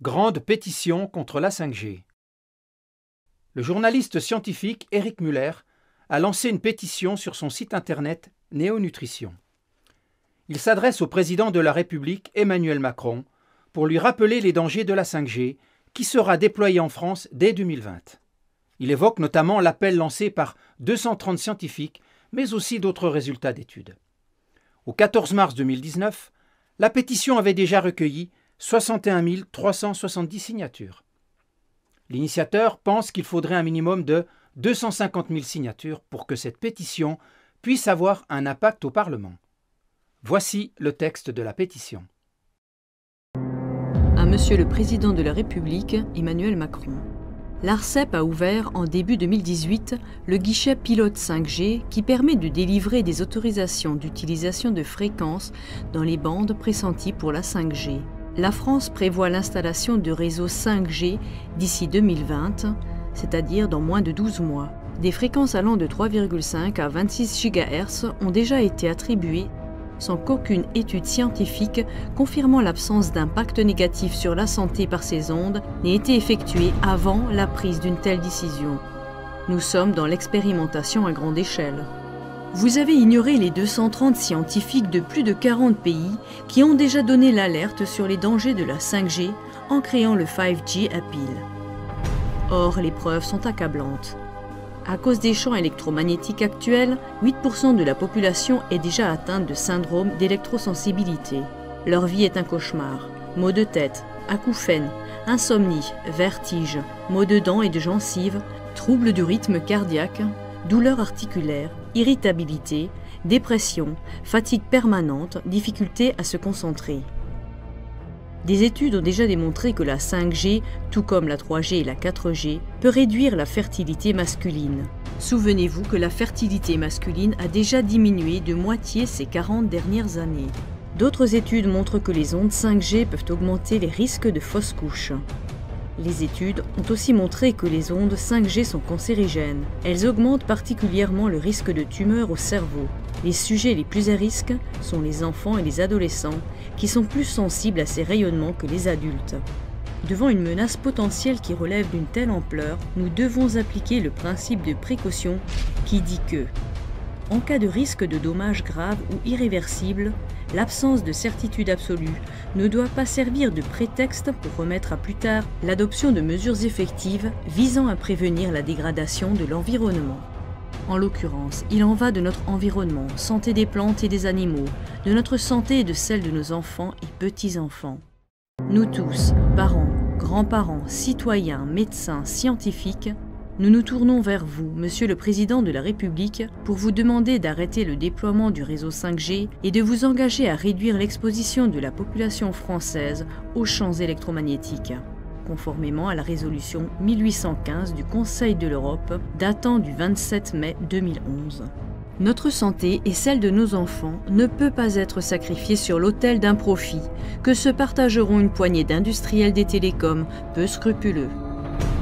Grande pétition contre la 5G. Le journaliste scientifique Eric Muller a lancé une pétition sur son site internet Néo-Nutrition. Il s'adresse au président de la République, Emmanuel Macron, pour lui rappeler les dangers de la 5G qui sera déployée en France dès 2020. Il évoque notamment l'appel lancé par 230 scientifiques, mais aussi d'autres résultats d'études. Au 14 mars 2019, la pétition avait déjà recueilli 61 370 signatures. L'initiateur pense qu'il faudrait un minimum de 250 000 signatures pour que cette pétition puisse avoir un impact au Parlement. Voici le texte de la pétition. À Monsieur le Président de la République, Emmanuel Macron. L'ARCEP a ouvert en début 2018 le guichet pilote 5G qui permet de délivrer des autorisations d'utilisation de fréquences dans les bandes pressenties pour la 5G. La France prévoit l'installation de réseaux 5G d'ici 2020, c'est-à-dire dans moins de 12 mois. Des fréquences allant de 3,5 à 26 GHz ont déjà été attribuées sans qu'aucune étude scientifique confirmant l'absence d'impact négatif sur la santé par ces ondes n'ait été effectuée avant la prise d'une telle décision. Nous sommes dans l'expérimentation à grande échelle. Vous avez ignoré les 230 scientifiques de plus de 40 pays qui ont déjà donné l'alerte sur les dangers de la 5G en créant le 5G Appeal. Or, les preuves sont accablantes. À cause des champs électromagnétiques actuels, 8% de la population est déjà atteinte de syndrome d'électrosensibilité. Leur vie est un cauchemar. Maux de tête, acouphènes, insomnie, vertiges, maux de dents et de gencives, troubles du rythme cardiaque, douleurs articulaires, irritabilité, dépression, fatigue permanente, difficulté à se concentrer. Des études ont déjà démontré que la 5G, tout comme la 3G et la 4G, peut réduire la fertilité masculine. Souvenez-vous que la fertilité masculine a déjà diminué de moitié ces 40 dernières années. D'autres études montrent que les ondes 5G peuvent augmenter les risques de fausses couches. Les études ont aussi montré que les ondes 5G sont cancérigènes. Elles augmentent particulièrement le risque de tumeurs au cerveau. Les sujets les plus à risque sont les enfants et les adolescents, qui sont plus sensibles à ces rayonnements que les adultes. Devant une menace potentielle qui relève d'une telle ampleur, nous devons appliquer le principe de précaution qui dit que, en cas de risque de dommages graves ou irréversibles, l'absence de certitude absolue ne doit pas servir de prétexte pour remettre à plus tard l'adoption de mesures effectives visant à prévenir la dégradation de l'environnement. En l'occurrence, il en va de notre environnement, santé des plantes et des animaux, de notre santé et de celle de nos enfants et petits-enfants. Nous tous, parents, grands-parents, citoyens, médecins, scientifiques, nous nous tournons vers vous, Monsieur le Président de la République, pour vous demander d'arrêter le déploiement du réseau 5G et de vous engager à réduire l'exposition de la population française aux champs électromagnétiques, conformément à la résolution 1815 du Conseil de l'Europe datant du 27 mai 2011. Notre santé et celle de nos enfants ne peut pas être sacrifiée sur l'autel d'un profit que se partageront une poignée d'industriels des télécoms peu scrupuleux.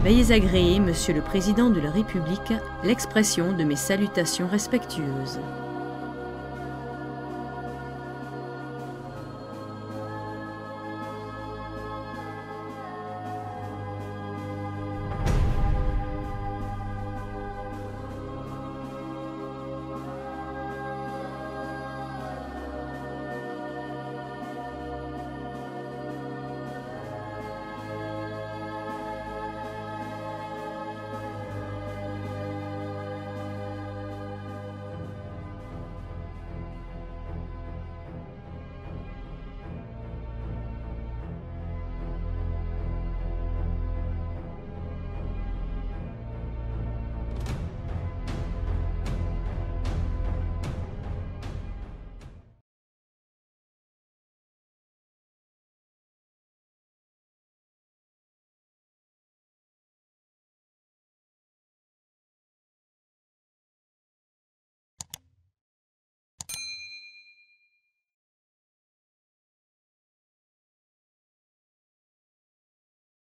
Veuillez agréer, Monsieur le Président de la République, l'expression de mes salutations respectueuses.